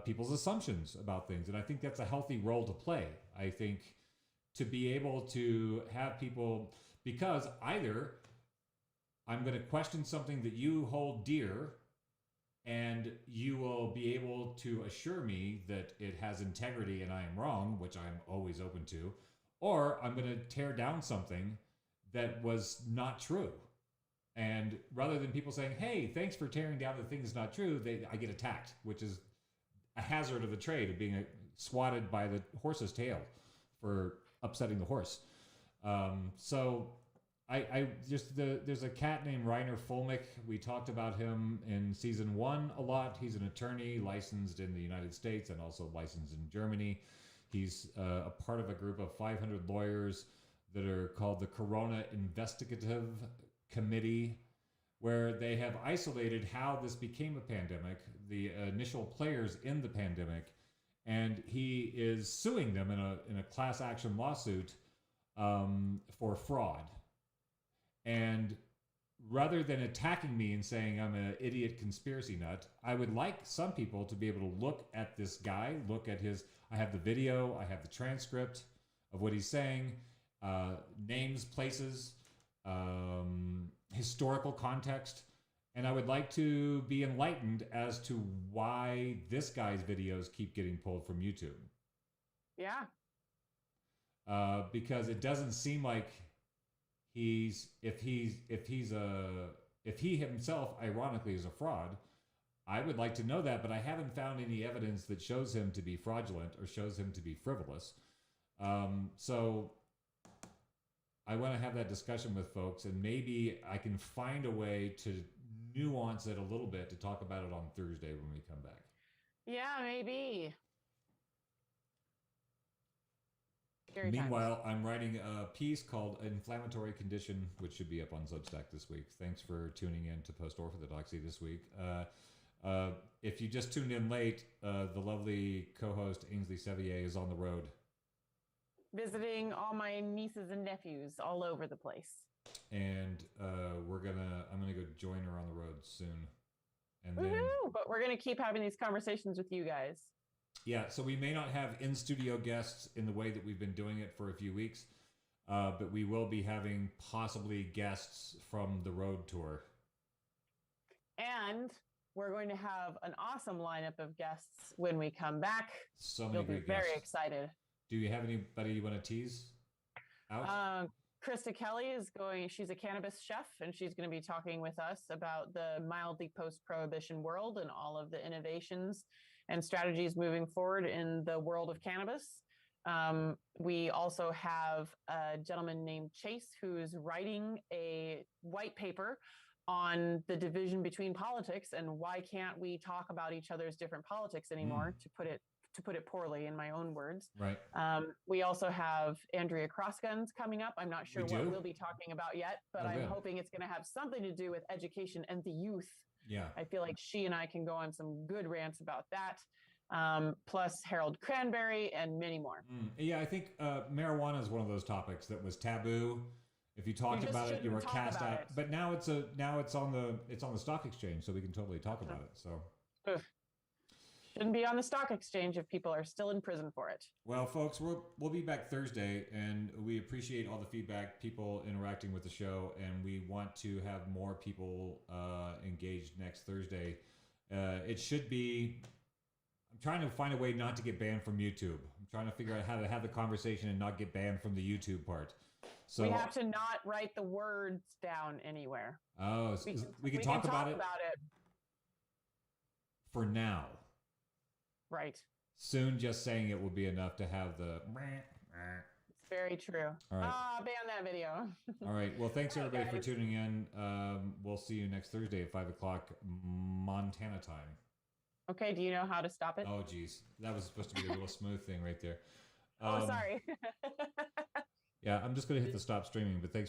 people's assumptions about things. And I think that's a healthy role to play. I think to be able to have people, because either I'm going to question something that you hold dear, and you will be able to assure me that it has integrity and I am wrong, which I'm always open to, or I'm going to tear down something that was not true. And rather than people saying, hey, thanks for tearing down the thing that's not true, I get attacked, which is a hazard of the trade of being swatted by the horse's tail for upsetting the horse. So there's a cat named Reiner Fulmick. We talked about him in season 1 a lot. He's an attorney licensed in the United States and also licensed in Germany. He's a part of a group of 500 lawyers that are called the Corona Investigative Committee, where they have isolated how this became a pandemic, the initial players in the pandemic, and he is suing them in a class action lawsuit for fraud. And rather than attacking me and saying I'm an idiot conspiracy nut, I would like some people to be able to look at this guy, look at I have the video, I have the transcript of what he's saying, names, places, historical context, and I would like to be enlightened as to why this guy's videos keep getting pulled from YouTube. Yeah. Because it doesn't seem like if he himself ironically is a fraud. I would like to know that, but I haven't found any evidence that shows him to be fraudulent or shows him to be frivolous. So I want to have that discussion with folks, and maybe I can find a way to nuance it a little bit to talk about it on Thursday when we come back. Yeah, maybe. Meanwhile, I'm writing a piece called Inflammatory Condition, which should be up on Substack this week. Thanks for tuning in to Post-Orthodoxy this week. If you just tuned in late, the lovely co-host Ainsley Sevier is on the road. Visiting all my nieces and nephews all over the place. And I'm gonna go join her on the road soon. And Woo-hoo! then, but we're gonna keep having these conversations with you guys. Yeah, so we may not have in-studio guests in the way that we've been doing it for a few weeks, but we will be having possibly guests from the road tour. And we're going to have an awesome lineup of guests when we come back. So many You'll great be very guests. excited. Do you have anybody you want to tease out? Krista Kelly she's a cannabis chef, and she's going to be talking with us about the mildly post-prohibition world and all of the innovations and strategies moving forward in the world of cannabis. We also have a gentleman named Chase who's writing a white paper on the division between politics and why can't we talk about each other's different politics anymore, to put it poorly in my own words. Right. We also have Andrea Crossguns coming up. I'm not sure what we'll be talking about yet, but I'm hoping it's going to have something to do with education and the youth. Yeah. I feel like she and I can go on some good rants about that. Plus Harold Cranberry and many more. Yeah, I think marijuana is one of those topics that was taboo. If you talked about it, you were cast out. But now it's on the stock exchange, so we can totally talk about it. So shouldn't be on the stock exchange if people are still in prison for it. Well, folks, we'll be back Thursday, and we appreciate all the feedback, people interacting with the show, and we want to have more people engaged next Thursday. It should be. I'm trying to find a way not to get banned from YouTube. I'm trying to figure out how to have the conversation and not get banned from the YouTube part. So we have to not write the words down anywhere. Oh, we can talk about it for now. Right. Soon, just saying it will be enough to have the. It's very true. All right. Ban that video. All right. Well, thanks everybody for tuning in. We'll see you next Thursday at 5 o'clock Montana time. Okay. Do you know how to stop it? Oh, geez. That was supposed to be a real smooth thing right there. Sorry. Yeah, I'm just going to hit the stop streaming, but thanks